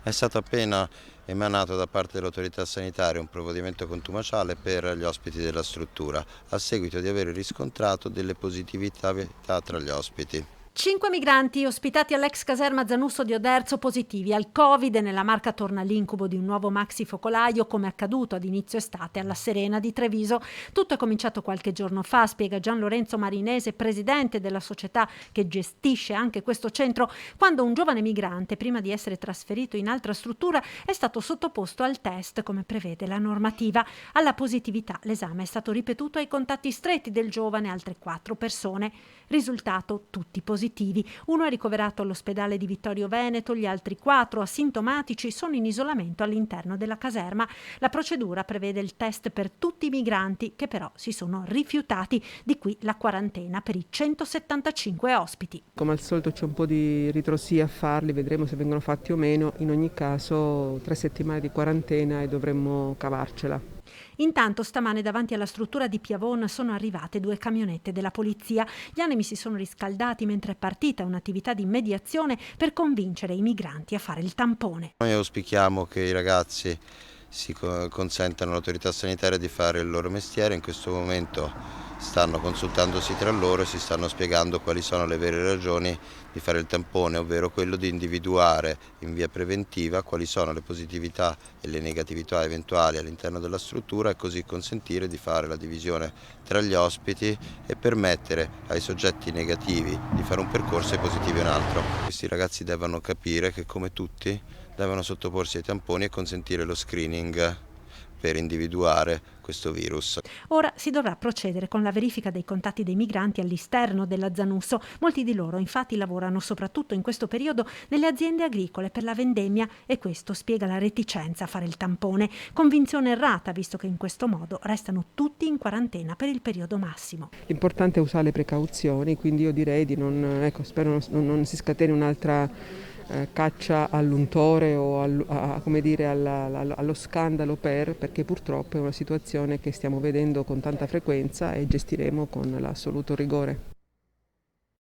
È stato appena emanato da parte dell'autorità sanitaria un provvedimento contumaciale per gli ospiti della struttura, a seguito di aver riscontrato delle positività tra gli ospiti. 5 migranti ospitati all'ex caserma Zanusso di Oderzo positivi al Covid e nella Marca torna l'incubo di un nuovo maxi focolaio come accaduto ad inizio estate alla Serena di Treviso. Tutto è cominciato qualche giorno fa, spiega Gian Lorenzo Marinese, presidente della società che gestisce anche questo centro, quando un giovane migrante, prima di essere trasferito in altra struttura, è stato sottoposto al test come prevede la normativa. Alla positività l'esame è stato ripetuto ai contatti stretti del giovane, altre 4 persone. Risultato tutti positivi. Uno è ricoverato all'ospedale di Vittorio Veneto, gli altri 4 asintomatici sono in isolamento all'interno della caserma. La procedura prevede il test per tutti i migranti che però si sono rifiutati, di qui la quarantena per i 175 ospiti. Come al solito c'è un po' di ritrosia a farli, vedremo se vengono fatti o meno. In ogni caso 3 settimane di quarantena e dovremmo cavarcela. Intanto stamane davanti alla struttura di Piavon sono arrivate 2 camionette della polizia. Gli animi si sono riscaldati mentre è partita un'attività di mediazione per convincere i migranti a fare il tampone. Noi auspichiamo che i ragazzi consentano all'autorità sanitaria di fare il loro mestiere. In questo momento stanno consultandosi tra loro e si stanno spiegando quali sono le vere ragioni di fare il tampone, ovvero quello di individuare in via preventiva quali sono le positività e le negatività eventuali all'interno della struttura e così consentire di fare la divisione tra gli ospiti e permettere ai soggetti negativi di fare un percorso e ai positivi un altro. Questi ragazzi devono capire che come tutti devono sottoporsi ai tamponi e consentire lo screening per individuare questo virus. Ora si dovrà procedere con la verifica dei contatti dei migranti all'esterno della Zanusso. Molti di loro infatti lavorano soprattutto in questo periodo nelle aziende agricole per la vendemmia e questo spiega la reticenza a fare il tampone. Convinzione errata, visto che in questo modo restano tutti in quarantena per il periodo massimo. L'importante è usare le precauzioni, quindi io direi di spero non si scateni un'altra caccia all'untore o allo scandalo perché purtroppo è una situazione che stiamo vedendo con tanta frequenza e gestiremo con l'assoluto rigore.